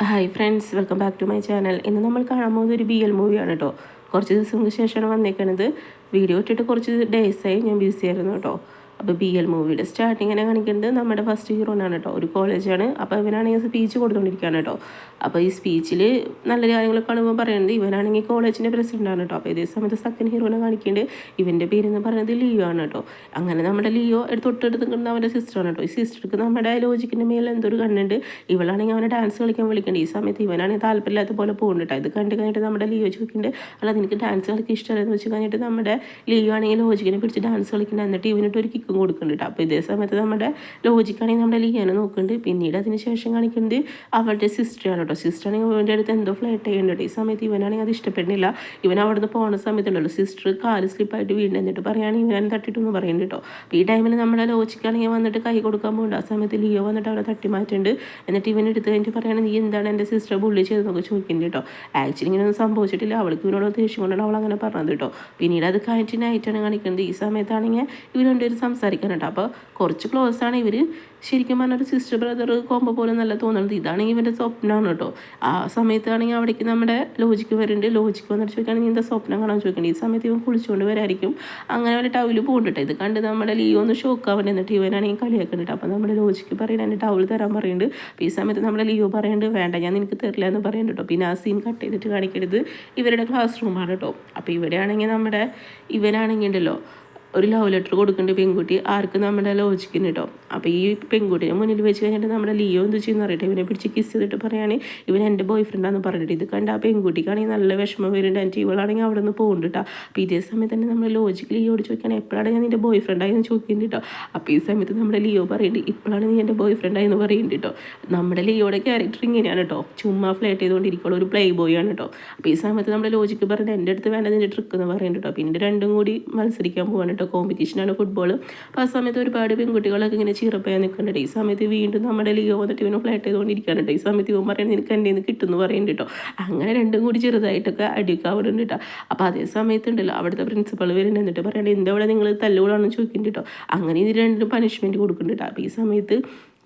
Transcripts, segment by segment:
Hi friends, welcome back to my channel. ഇന്ന് നമ്മൾ കാണാൻ പോകുന്നത് ഒരു BL മൂവിയാണ് കേട്ടോ. കുറച്ച് ദിവസങ്ങൾക്ക് ശേഷമാണ് വന്നേക്കണത്. വീഡിയോ ഇട്ടിട്ട് കുറച്ച് ഡേയ്സായി ഞാൻ ബിസി ആയിരുന്നു കേട്ടോ. അപ്പോൾ BL മൂവിയുടെ സ്റ്റാർട്ടിങ്ങിനെ കാണിക്കുന്നത് നമ്മുടെ ഫസ്റ്റ് ഹീറോനാണ് കേട്ടോ. ഒരു കോളേജാണ്. അപ്പോൾ ഇവനാണെങ്കിൽ സ്പീച്ച് കൊടുത്തുകൊണ്ടിരിക്കുകയാണ് കേട്ടോ. അപ്പോൾ ഈ സ്പീച്ചിൽ നല്ല കാര്യങ്ങളൊക്കെ കാണുമ്പോൾ പറയുന്നത് ഇവനാണെങ്കിൽ കോളേജിൻ്റെ പ്രസിഡൻ്റാണ് കേട്ടോ. അപ്പോൾ ഇതേ സമയത്ത് സെക്കൻഡ് ഹീറോനെ കാണിക്കേണ്ടത് ഇവൻ്റെ പേരെന്ന് പറയുന്നത് ലിയോ ആണ് കേട്ടോ. അങ്ങനെ നമ്മുടെ ലിയോ തൊട്ടടുത്ത് നിൽക്കുന്ന അവൻ്റെ സിസ്റ്ററാണ് കേട്ടോ. ഈ സിസ്റ്റർക്ക് നമ്മുടെ ലോജിക്കിൻ്റെ മേലെ എന്തൊരു കണ്ണുണ്ട്. ഇവളാണെങ്കിൽ അവനെ ഡാൻസ് കളിക്കാൻ വിളിക്കേണ്ടത്. ഈ സമയത്ത് ഇവനാണെങ്കിൽ താല്പര്യമില്ലാത്ത പോലെ പോകുന്നുണ്ട്. ഇത് കണ്ട് കഴിഞ്ഞിട്ട് നമ്മുടെ ലിയോ ചോദിക്കുന്നുണ്ട്, അല്ല നിനക്ക് ഡാൻസ് കളിക്കാൻ ഇഷ്ടമല്ലെന്ന് വെച്ച് കഴിഞ്ഞിട്ട് നമ്മുടെ ലിയോ ആണെങ്കിൽ ലോജിക്കിനെ പിടിച്ച് ഡാൻസ് കളിക്കുന്നുണ്ട്. എന്നിട്ട് ഇവനിട്ട് ഒരു കിക്കും കൊടുക്കുന്നുണ്ട്. അപ്പോൾ ഇതേ സമയത്ത് നമ്മുടെ ലോജിക്കാണെങ്കിൽ നമ്മുടെ ലിയോനെ നോക്കുന്നുണ്ട്. പിന്നീട് അതിന് ശേഷം കാണിക്കുന്നത് അവളുടെ സിസ്റ്ററാണ് കേട്ടോ. സിസ്റ്ററാണെങ്കിൽ ഇവൻ്റെ അടുത്ത് എന്തോ ഫ്ലൈറ്റ് ചെയ്യുന്നുണ്ട്. ഈ സമയത്ത് ഇവനാണെങ്കിൽ അത് ഇഷ്ടപ്പെടുന്നില്ല. ഇവൻ അവിടെ നിന്ന് പോകുന്ന സമയത്തുണ്ടല്ലോ സിസ്റ്റർ കാല് സ്ലിപ്പായിട്ട് വീണ്ടും എന്നിട്ട് പറയുകയാണെങ്കിൽ ഇവൻ തട്ടിട്ടെന്ന് പറയുന്നുണ്ട് കേട്ടോ. അപ്പോൾ ഈ ടൈമിൽ നമ്മുടെ ലോജിക്കാണെങ്കിൽ വന്നിട്ട് കൈ കൊടുക്കാൻ പോകുന്നുണ്ട്. ആ സമയത്ത് ലിയോ വന്നിട്ട് അവനെ തട്ടി മാറ്റുന്നുണ്ട്. എന്നിട്ട് ഇവൻ എടുത്ത് കഴിഞ്ഞിട്ട് പറയുകയാണെങ്കിൽ നീ എന്താണ് എൻ്റെ സിസ്റ്ററെ ബുള്ളി ചെയ്തെന്നൊക്കെ ചോദിക്കുന്നുണ്ട് കേട്ടോ. ആക്ച്വലി ഇങ്ങനെയൊന്നും സംഭവിച്ചിട്ടില്ല. അവൾക്ക് ഇവനോട് ദേഷ്യം കൊണ്ടാണ് അവൾ അങ്ങനെ പറഞ്ഞത് കേട്ടോ. പിന്നീട് അത് കഴിഞ്ഞിട്ട് നൈറ്റാണ് കാണിക്കുന്നത്. ഈ സമയത്താണെങ്കിൽ ഇവർ രണ്ടുപേരും സംസാരിക്കാൻ കേട്ടോ. അപ്പോൾ കുറച്ച് ക്ലോസ് ആണ് ഇവർ. ശരിക്കും പറഞ്ഞൊരു സിസ്റ്റർ ബ്രദർ കോമ്പോ പോലെ നല്ല തോന്നുന്നത്. ഇതാണെങ്കിൽ ഇവൻ്റെ സ്വപ്നമാണ് കേട്ടോ. ആ സമയത്താണെങ്കിൽ അവിടേക്ക് നമ്മുടെ ലോജിക്ക് വരുന്നുണ്ട്. ലോജിക്ക് വന്നിട്ട് ചോദിക്കുകയാണെങ്കിൽ എന്താ സ്വപ്നം കാണാൻ ചോദിക്കേണ്ടത്. ഈ സമയത്ത് ഇവൻ കുളിച്ചുകൊണ്ട് വരായിരിക്കും. അങ്ങനെ അവൻ്റെ ടൗല് പോകണ്ടിട്ട് ഇത് കണ്ട് നമ്മുടെ ലിയോ ഒന്ന് ഷോക്ക് ആവേണ്ടി. എന്നിട്ട് ഇവനാണെങ്കിൽ കളിയാക്കുന്നുണ്ട്. അപ്പോൾ നമ്മുടെ ലോജിക്ക് പറയുന്നത് എൻ്റെ ടൗല് തരാൻ പറയുന്നുണ്ട്. അപ്പോൾ ഈ സമയത്ത് നമ്മുടെ ലിയോ പറയുന്നുണ്ട് വേണ്ട ഞാൻ നിനക്ക് തരില്ല എന്ന് പറയുന്നുണ്ട് കേട്ടോ. പിന്നെ ആ സീൻ കട്ട് ചെയ്തിട്ട് കാണിക്കരുത് ഇവരുടെ ക്ലാസ് റൂമാണ് കേട്ടോ. അപ്പോൾ ഇവിടെയാണെങ്കിൽ നമ്മുടെ ഇവനാണെങ്കിൽ ഉണ്ടല്ലോ ഒരു ലവ് ലെറ്റർ കൊടുക്കേണ്ട പെൺകുട്ടി ആർക്ക് നമ്മുടെ ലോജിക്കിന് കേട്ടോ. അപ്പോൾ ഈ പെൺകുട്ടിനെ മുന്നിൽ വെച്ച് കഴിഞ്ഞിട്ട് നമ്മുടെ ലിയോ എന്ത് ചെയ്യുന്ന അറിയട്ടെ ഇവനെ പിടിച്ച് കിസ് ചെയ്തിട്ട് പറയുകയാണ് ഇവൻ എൻ്റെ ബോയ് ഫ്രണ്ടാന്ന് പറഞ്ഞിട്ട്. ഇത് കണ്ട് ആ പെൺകുട്ടിക്കാണെങ്കിൽ നല്ല വിഷമം വരുന്നുണ്ട്. എന്നിട്ട് ഇവളാണെങ്കിൽ അവിടെ നിന്ന് പോകുന്നുണ്ട് കേട്ടോ. അപ്പോൾ ഇതേ സമയത്ത് തന്നെ നമ്മൾ ലോജിക്ക് ലിയോട് ചോദിക്കുകയാണ് എപ്പോഴാണ് ഞാൻ നിൻ്റെ ബോയ് ഫ്രണ്ടായി എന്ന് ചോദിക്കുന്നുണ്ട് കേട്ടോ. അപ്പോൾ ഈ സമയത്ത് നമ്മുടെ ലിയോ പറയുന്നുണ്ട് ഇപ്പോഴാണ് നീ എൻ്റെ ബോയ് ഫ്രണ്ടായി എന്ന് പറയുന്നുണ്ട് കേട്ടോ. നമ്മുടെ ലിയോയുടെ ക്യാരക്ടർ ഇങ്ങനെയാണ് കേട്ടോ. ചുമ്മാ ഫ്ലേറ്റ് ചെയ്തുകൊണ്ടിരിക്കുള്ള ഒരു പ്ലേ ബോയ് ആണ് കേട്ടോ. അപ്പോൾ ഈ സമയത്ത് നമ്മുടെ ലോജിക്ക് പറയുന്നത് എൻ്റെ അടുത്ത് വേണ്ട നിൻ്റെ ട്രിക്ക് എന്ന് പറയുന്നുണ്ട് കേട്ടോ. പിന്നെ രണ്ടും കൂടി മത്സരിക്കാൻ പോകാൻ കേട്ടോ. കോമ്പറ്റീഷനാണ് ഫുട്ബോൾ. അപ്പോൾ ആ സമയത്ത് ഒരുപാട് പെൺകുട്ടികളൊക്കെ ഇങ്ങനെ ചീറപ്പയാൻ നിൽക്കുന്നുണ്ട്. ഈ സമയത്ത് വീണ്ടും നമ്മുടെ ലിയോ വന്നിട്ട് ഇവനെ ഫ്ലാറ്റ് ചെയ്തുകൊണ്ടിരിക്കുകയാണ് കേട്ടോ. ഈ സമയത്ത് ഇവൻ പറയുന്നത് നിനക്ക് എൻ്റെ നിന്ന് കിട്ടുമെന്ന് പറയുന്നുണ്ട് കേട്ടോ. അങ്ങനെ രണ്ടും കൂടി ചെറുതായിട്ടൊക്കെ അടിക്കാവുന്നുണ്ട് കേട്ടോ. അപ്പോൾ അതേ സമയത്തുണ്ടല്ലോ അവിടുത്തെ പ്രിൻസിപ്പൾ വരുന്നുണ്ട്. എന്നിട്ട് പറയുന്നത് എന്താ നിങ്ങൾ തല്ലുകൂടാണെന്ന് ചോദിക്കുന്നുണ്ട് കേട്ടോ. അങ്ങനെ ഇത് രണ്ടും പണിഷ്മെൻറ്റ് കൊടുക്കുന്നുണ്ട് കേട്ടോ. അപ്പോൾ ഈ സമയത്ത്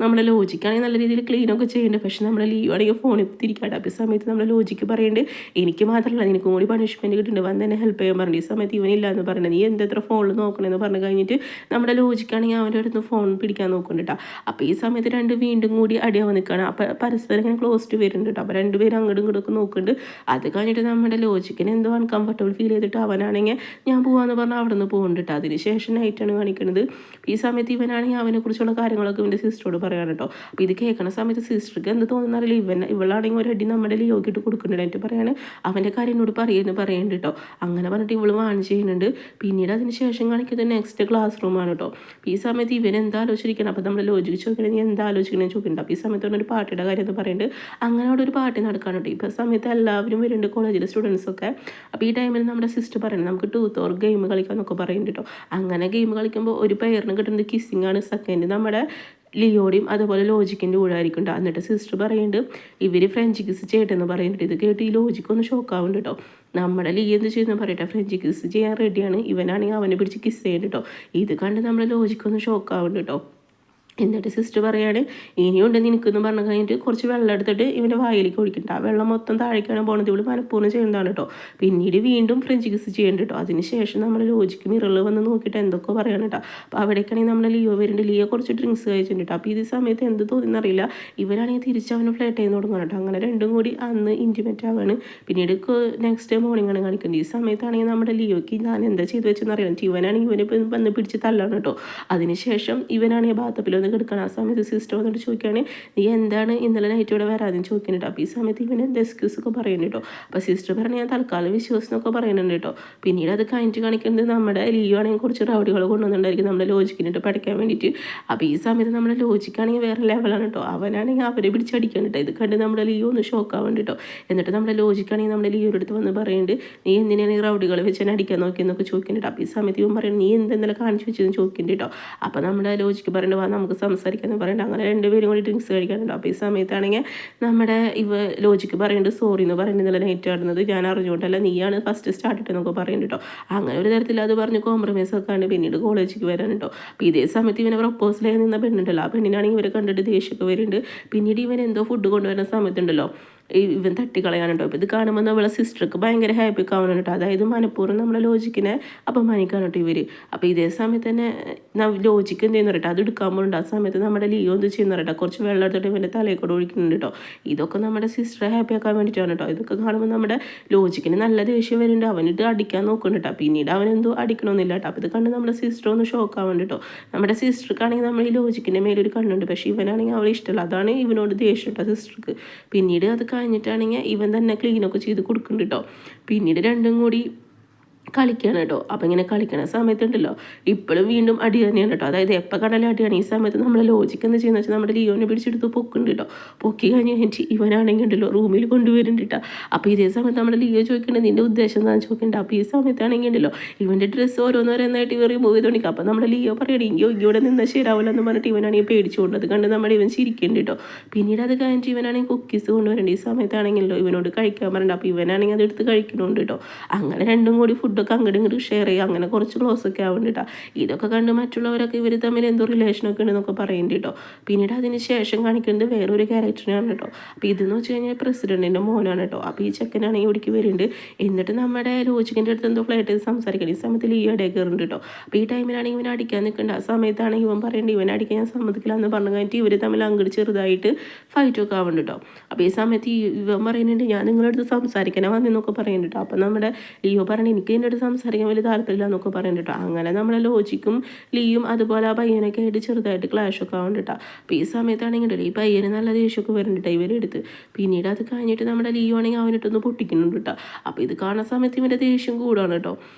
നമ്മുടെ ലോജിക്കാണെങ്കിൽ നല്ല രീതിയിൽ ക്ലീനൊക്കെ ചെയ്യുന്നുണ്ട്. പക്ഷേ നമ്മുടെ ലീവ് ആണെങ്കിൽ ഫോണിൽ കുത്തിരിക്കാട്ടെ. അപ്പോൾ ഈ സമയത്ത് നമ്മുടെ ലോജിക്ക് പറയുന്നുണ്ട് എനിക്ക് മാത്രമല്ല നിനക്കും കൂടി പണിഷ്മെൻറ്റ് കിട്ടുന്നുണ്ട് വന്ന് തന്നെ ഹെൽപ്പ് ചെയ്യാൻ പറഞ്ഞു. ഈ സമയത്ത് ഇവനില്ല എന്ന് പറയുന്നത് നീ എന്തെത്ര ഫോണിൽ നോക്കണമെന്ന് പറഞ്ഞു കഴിഞ്ഞിട്ട് നമ്മുടെ ലോജിക്കാണെങ്കിൽ അവൻ്റെ അടുത്ത് ഫോൺ പിടിക്കാൻ നോക്കുന്നുണ്ട് കേട്ടോ. അപ്പോൾ ഈ സമയത്ത് വീണ്ടും കൂടി അടിയാവാൻ നിൽക്കുകയാണ്. അപ്പോൾ പരസ്പരം ഇങ്ങനെ ക്ലോസ്ഡ് വരുന്നുണ്ട് കേട്ടോ. അപ്പോൾ രണ്ടുപേരും അങ്ങോട്ടും ഇങ്ങോട്ടും നോക്കുന്നുണ്ട്. അത് കഴിഞ്ഞിട്ട് നമ്മുടെ ലോജിക്കിന് എന്തോ അൺകംഫർട്ടബിൾ ഫീൽ ചെയ്തിട്ട് അവനാണെങ്കിൽ ഞാൻ പോകാമെന്ന് പറഞ്ഞാൽ അവിടെ നിന്ന് പോകുന്നുണ്ട് കേട്ടോ. അതിന് ശേഷം നൈറ്റാണ് കാണിക്കുന്നത്. ഈ സമയത്ത് ഇവനാണെങ്കിൽ അവനെക്കുറിച്ചുള്ള കാര്യങ്ങളൊക്കെ ഇവൻ്റെ സിസ്റ്ററോട് പറയാൻ കേട്ടോ. അപ്പോൾ ഇത് കേൾക്കുന്ന സമയത്ത് സിസ്റ്റർക്ക് എന്ത് തോന്നുന്നറിയില്ല. ഇവളാണെങ്കിൽ ഒരു അടി നമ്മുടെ ലിയോക്കിട്ട് കൊടുക്കുന്നുണ്ട്. എന്നിട്ട് പറയാണ് അവൻ്റെ കാര്യം എന്നോട് പറയുന്നുണ്ട് കേട്ടോ. അങ്ങനെ പറഞ്ഞിട്ട് ഇവള് വാൺ ചെയ്യുന്നുണ്ട്. പിന്നീട് അതിന് ശേഷം കാണിക്കുന്നത് നെക്സ്റ്റ് ക്ലാസ് റൂമാണ് കേട്ടോ. അപ്പോൾ ഈ സമയത്ത് ഇവൻ എന്താ ആലോചിക്കണം. അപ്പോൾ നമ്മൾ ലോജിക്ക് ചോദിക്കണേ നീ എന്താ ആലോചിക്കണമെന്ന് ചോദിക്കുന്നുണ്ട്. അപ്പോൾ ഈ സമയത്ത് ഒരു പാർട്ടിയുടെ കാര്യം എന്ന് പറയുന്നുണ്ട്. അങ്ങനെ അവിടെ ഒരു പാർട്ടി നടക്കാണ് കേട്ടോ. ഇപ്പോൾ സമയത്ത് എല്ലാവരും വരുന്നുണ്ട് കോളേജിലെ സ്റ്റുഡൻസൊക്കെ. അപ്പോൾ ഈ ടൈമിൽ നമ്മുടെ സിസ്റ്റർ പറയുന്നത് നമുക്ക് ടൂത്ത് ഓർ ഗെയിം കളിക്കാമെന്നൊക്കെ പറയുന്നുണ്ട് കേട്ടോ. അങ്ങനെ ഗെയിം കളിക്കുമ്പോൾ ഒരു പെയറിന് കിട്ടുന്നത് കിസ്സിങ് ആണ്. സെക്കൻഡ് നമ്മുടെ ലിയോടെയും അതുപോലെ ലോജിക്കിൻ്റെ കൂടെ ആയിരിക്കും. എന്നിട്ട് സിസ്റ്റർ പറയുന്നുണ്ട് ഇവർ ഫ്രഞ്ച് കിസ് ചെയ്യട്ടെന്ന് പറയുന്നുണ്ട്. ഇത് കേട്ട് ഈ ലോജിക്കൊന്ന് ഷോക്കാവുന്നുണ്ട് കേട്ടോ. നമ്മുടെ ലിയോ എന്ത് ചെയ്യുന്ന പറയട്ടെ ഫ്രഞ്ച് കിസ് ചെയ്യാൻ റെഡിയാണ്. ഇവനാണെങ്കിൽ അവനെ പിടിച്ച് കിസ് ചെയ്യുന്നുണ്ട് കേട്ടോ. ഇത് കണ്ട് നമ്മുടെ ലോജിക്കൊന്ന് ഷോക്കാവുന്നുണ്ട് കേട്ടോ. എന്നിട്ട് സിസ്റ്റർ പറയാണ് ഇനിയുണ്ട് നിനക്കെന്ന് പറഞ്ഞു കഴിഞ്ഞിട്ട് കുറച്ച് വെള്ളം എടുത്തിട്ട് ഇവൻ്റെ വായിലേക്ക് ഒഴിക്കണ്ട. ആ വെള്ളം മൊത്തം താഴേക്കാണ് പോകുന്നത്. ഇവള് മനഃപൂർവ്വം ചെയ്യുന്നതാണ് കേട്ടോ. പിന്നീട് വീണ്ടും ഫ്രഞ്ച് കിസ് ചെയ്യേണ്ട കേട്ടോ. അതിന് ശേഷം നമ്മൾ ലോജിക്ക് മിററിൽ വന്ന് നോക്കിയിട്ട് എന്തൊക്കെ പറയണം കേട്ടോ. അപ്പോൾ അവിടേക്കാണെങ്കിൽ നമ്മൾ ലിയോ വരുന്നുണ്ട്. ലിയോ കുറച്ച് ഡ്രിങ്ക്സ് കഴിച്ചിട്ടുണ്ട് കേട്ടോ. അപ്പോൾ ഈ സമയത്ത് എന്ത് തോന്നുന്നറിയില്ല ഇവരാണെങ്കിൽ തിരിച്ച് അവന് ഫ്ലേറ്റ് ചെയ്യുന്ന തുടങ്ങണം കേട്ടോ. അങ്ങനെ രണ്ടും കൂടി അന്ന് ഇൻറ്റിമേറ്റ് ആവാണ്. പിന്നീട് നെക്സ്റ്റ് മോർണിംഗ് ആണ് കാണിക്കുന്നത്. ഈ സമയത്താണെങ്കിൽ നമ്മുടെ ലിയോക്ക് ഞാൻ എന്താ ചെയ്ത് വെച്ചെന്ന് അറിയാം. ഇവനാണെങ്കിൽ ഇവനെ വന്ന് പിടിച്ച് തല്ലാണ് കേട്ടോ. അതിനുശേഷം ഇവനാണെങ്കിൽ ബാത്തപ്പിൽ കിടക്കണം. ആ സമയത്ത് സിസ്റ്റർ വന്നിട്ട് ചോദിക്കുകയാണ് നീ എന്താണ് ഇന്നലെ നൈറ്റ് ഇവിടെ വരാതെന്ന് ചോദിക്കുന്നുണ്ട്. അപ്പോൾ ഈ സമയത്ത് ഇവന് എക്സ്ക്യൂസ് ഒക്കെ പറയുന്നുണ്ട് കേട്ടോ. അപ്പോൾ സിസ്റ്റർ പറഞ്ഞാൽ ഞാൻ തൽക്കാലം വിശ്വസിച്ചൊക്കെ പറയുന്നുണ്ട് കേട്ടോ. പിന്നീട് അത് കഴിഞ്ഞിട്ട് കാണിക്കുന്നത് നമ്മുടെ ലിയോ ആണെങ്കിൽ കുറച്ച് റൗഡികൾ കൊണ്ടുവന്നിട്ടുണ്ടായിരിക്കും നമ്മുടെ ലോജിക്കിനിട്ട് പഠിക്കാൻ വേണ്ടിയിട്ട്. അപ്പോൾ ഈ സമയത്ത് നമ്മുടെ ലോജിക്കാണെങ്കിൽ വേറെ ലെവലാണ് കേട്ടോ. അവനാണെങ്കിൽ അവരെ പിടിച്ചടിക്കാൻ കേട്ടോ. ഇത് കണ്ട് നമ്മുടെ ലിയോ ഒന്ന് ഷോക്കാവാൻ കേട്ടോ. എന്നിട്ട് നമ്മുടെ ലോജിക്കാണെങ്കിൽ നമ്മുടെ ലിയോയുടെ അടുത്ത് വന്ന് പറയുന്നുണ്ട് നീ എന്തിനാണ് ഈ റൗഡികൾ വെച്ച് തന്നെ അടിക്കാൻ നോക്കിയെന്നൊക്കെ ചോദിക്കുന്നുണ്ട്. അപ്പോൾ ഈ സമയത്ത് ഇവൻ പറയുന്നത് നീ എന്തെങ്കിലും കാണിച്ചു വെച്ചതെന്ന് ചോദിക്കുന്നുണ്ട് കേട്ടോ. അപ്പോൾ നമ്മുടെ ലോജിക്ക് പറയുന്നത് നമുക്ക് നമുക്ക് സംസാരിക്കാമെന്ന് പറയുന്നുണ്ട്. അങ്ങനെ രണ്ടുപേരും കൂടി ഡ്രിങ്ക്സ് കഴിക്കാനുണ്ട്. അപ്പോൾ ഈ സമയത്താണെങ്കിൽ നമ്മുടെ ലോജിക്ക് പറയുന്നുണ്ട് സോറി എന്ന് പറയുന്നത് നൈറ്റ് ആടുന്നത് ഞാൻ അറിഞ്ഞുകൊണ്ടല്ല, നീയാണ് ഫസ്റ്റ് സ്റ്റാർട്ട് ഇട്ടെന്നൊക്കെ പറയുന്നുണ്ട് കേട്ടോ. അങ്ങനെ ഒരു തരത്തിൽ അത് പറഞ്ഞ് കോംപ്രമൈസ് ഒക്കെ ആണ് പിന്നീട് കോളേജിലേക്ക് വരാൻ കേട്ടോ. അപ്പോൾ ഇതേ സമയത്ത് ഇവനെ പ്രപ്പോസലായി നിന്ന പെണ്ണുണ്ടല്ലോ, ആ പെണ്ണിനാണെങ്കിൽ ഇവരെ കണ്ടിട്ട് ദേഷ്യമൊക്കെ വരുന്നുണ്ട്. പിന്നീട് ഇവൻ എന്തോ ഫുഡ് കൊണ്ടുവരുന്ന സമയത്തുണ്ടല്ലോ ഇവൻ തട്ടിക്കളയാനുണ്ടോ. അപ്പോൾ ഇത് കാണുമ്പോൾ നമ്മളെ സിസ്റ്റർക്ക് ഭയങ്കര ഹാപ്പി ഒക്കെ ആവണം കേട്ടോ. അതായത് മനഃപൂർവ്വം നമ്മളെ ലോജിക്കിനെ അപമാനിക്കാൻ കേട്ടോ ഇവർ. അപ്പോൾ ഇതേ സമയത്ത് തന്നെ ലോജിക്ക് എന്ത് ചെയ്യുന്ന കേട്ടോ, അത് എടുക്കാൻ പോകുന്നുണ്ട്. ആ സമയത്ത് നമ്മുടെ ലിയോ എന്ത് ചെയ്യുന്ന കേട്ടോ, കുറച്ച് വെള്ളം എടുത്തിട്ട് ഇവൻ്റെ തലയിൽ കൂടെ ഒഴിക്കുന്നുണ്ട് കേട്ടോ. ഇതൊക്കെ നമ്മുടെ സിസ്റ്ററെ ഹാപ്പി ആക്കാൻ വേണ്ടിയിട്ടാണ് കേട്ടോ. ഇതൊക്കെ കാണുമ്പോൾ നമ്മുടെ ലോജിക്കിന് നല്ല ദേഷ്യം വരുന്നുണ്ട്. അവനിട്ട് അടിക്കാൻ നോക്കുന്നുണ്ട് കേട്ടോ. പിന്നീട് അവനെന്തോ അടിക്കണമെന്നില്ല കേട്ടോ. അപ്പോൾ ഇത് കണ്ട് നമ്മുടെ സിസ്റ്റർ ഒന്ന് ഷോക്ക് ആവുന്നുണ്ട് കേട്ടോ. നമ്മുടെ സിസ്റ്റർക്കാണെങ്കിൽ നമ്മൾ ഈ ലോജിക്കിൻ്റെ മേലൊരു കണ്ണുണ്ട്, പക്ഷേ ഇവനാണെങ്കിൽ അവളെ ഇഷ്ടമല്ല. അതാണ് ഇവനോട് ദേഷ്യം കേട്ടോ സിസ്റ്റർക്ക്. പിന്നീട് അത് കഴിഞ്ഞിട്ടാണെങ്കിൽ ഇവൻ തന്നെ ക്ലീനൊക്കെ ചെയ്ത് കൊടുക്കുന്നുണ്ട് കേട്ടോ. പിന്നീട് രണ്ടും കൂടി കളിക്കുകയാണ് കേട്ടോ. അപ്പം ഇങ്ങനെ കളിക്കണ സമയത്തുണ്ടല്ലോ ഇപ്പോഴും വീണ്ടും അടി തന്നെയാണ് കേട്ടോ. അതായത് എപ്പോൾ കടലും അടിയാണ്. ഈ സമയത്ത് നമ്മളെ ലോജിക്ക് എന്ന് ചെയ്യുന്നത് വെച്ചാൽ നമ്മുടെ ലിയോനെ പിടിച്ചെടുത്ത് പൊക്കുന്നുണ്ട് കേട്ടോ. പൊക്കി കഴിഞ്ഞ് ഇവനാണെങ്കിൽ ഉണ്ടല്ലോ റൂമിൽ കൊണ്ടുവരുന്നുണ്ട് കേട്ടോ. അപ്പോൾ ഇതേ സമയത്ത് നമ്മുടെ ലിയോ ചോദിക്കേണ്ടത് നിൻ്റെ ഉദ്ദേശം എന്താണെന്ന് ചോദിക്കേണ്ടത്. അപ്പോൾ ഈ സമയത്താണെങ്കിൽ ഉണ്ടല്ലോ ഇവൻ്റെ ഡ്രസ്സ് ഓരോന്നോരോന്നായിട്ട് ഇവർ റിമൂവ് ചെയ്തുകൊണ്ടിരിക്കുക. അപ്പോൾ നമ്മുടെ ലിയോ പറയണേ ഇവിടെ നിന്നാൽ ശരിയാവില്ല എന്ന് പറഞ്ഞിട്ട് ഇവനാണെങ്കിൽ പേടിച്ചുകൊണ്ടത് കണ്ട് നമ്മുടെ ഇവൻ ചിരിക്കുന്നുണ്ട് കേട്ടോ. പിന്നീട് അത് കഴിഞ്ഞിട്ട് ഇവനാണെങ്കിൽ കുക്കീസ് കൊണ്ടുവരേണ്ടത്. ഈ സമയത്താണെങ്കിലോ ഇവനോട് കഴിക്കാൻ പറയണ്ട. അപ്പോൾ ഇവനാണെങ്കിൽ അതെടുത്ത് കഴിക്കണമുണ്ട് കേട്ടോ. അങ്ങനെ രണ്ടും കൂടി ഫുഡൊക്കെ അങ്ങോട്ടും ഇങ്ങോട്ട് ഷെയർ ചെയ്യുക. അങ്ങനെ കുറച്ച് ക്ലോസ് ഒക്കെ ആവുന്നുണ്ട് കേട്ടോ. ഇതൊക്കെ കണ്ട് മറ്റുള്ളവരൊക്കെ ഇവർ തമ്മിൽ എന്തോ റിലേഷനൊക്കെ ഉണ്ടെന്നൊക്കെ പറയുന്നുണ്ട് കേട്ടോ. പിന്നീട് അതിന് ശേഷം കാണിക്കുന്നത് വേറൊരു ക്യാരക്ടറിനാണ് കേട്ടോ. അപ്പോൾ ഇതെന്ന് വെച്ച് കഴിഞ്ഞാൽ പ്രസിഡൻറ്റിൻ്റെ മോനാണ് കേട്ടോ. അപ്പോൾ ഈ ചെക്കനാണെങ്കിൽ ഇവിടേക്ക് വരുന്നുണ്ട്. എന്നിട്ട് നമ്മുടെ ലോജിക്കിൻ്റെ അടുത്ത് എന്തോ ഫ്ലൈറ്റ് ചെയ്ത് സംസാരിക്കണം. ഈ സമയത്ത് ഈ ഇടയിൽ കയറുന്നുണ്ട് കേട്ടോ. അപ്പോൾ ഈ ടൈമിലാണെങ്കിൽ ഇവൻ അടിക്കാൻ നിൽക്കേണ്ട. ആ സമയത്താണെങ്കിൽ ഇവൻ പറയേണ്ടത് ഇവൻ അടിക്കാൻ ഞാൻ സമ്മതിക്കില്ല എന്ന് പറഞ്ഞു കഴിഞ്ഞിട്ട് ഇവർ തമ്മിൽ അങ്ങോട്ട് ചെറുതായിട്ട് ഫൈറ്റൊക്കെ ആവുന്നുണ്ട് കേട്ടോ. അപ്പോൾ ഈ സമയത്ത് ഇവൻ പറയുന്നുണ്ട് ഞാൻ നിങ്ങളുടെ അടുത്ത് സംസാരിക്കാനാണ് വന്നെന്നൊക്കെ പറയുന്നുണ്ട് കേട്ടോ. അപ്പോൾ നമ്മുടെ ലിയോ പറഞ്ഞു എനിക്ക് ഇതിൻ്റെ അടുത്ത് സംസാരിക്കാൻ വലിയ താല്പര്യമില്ല എന്നൊക്കെ പറയുന്നുണ്ട് കേട്ടോ. അങ്ങനെ നമ്മളെ ലോജിക്കും ലിയും അതുപോലെ ആ പയ്യനൊക്കെ ആയിട്ട് ചെറുതായിട്ട് ക്ലാഷൊക്കെ ആവുന്നുണ്ട് കേട്ടോ. അപ്പോൾ ഈ സമയത്താണെങ്കിൽ ഈ പയ്യന് നല്ല ദേഷ്യമൊക്കെ വരുന്നുണ്ട് ഇവരെടുത്ത്. പിന്നീട് അത് കഴിഞ്ഞിട്ട് നമ്മുടെ ലിയോ ആണെങ്കിൽ അവനിട്ടൊന്ന് പൊട്ടിക്കുന്നുണ്ട് കേട്ടോ. അപ്പോൾ ഇത് കാണുന്ന സമയത്ത് ഇവൻ്റെ ദേഷ്യം കൂടാണ് കേട്ടോ.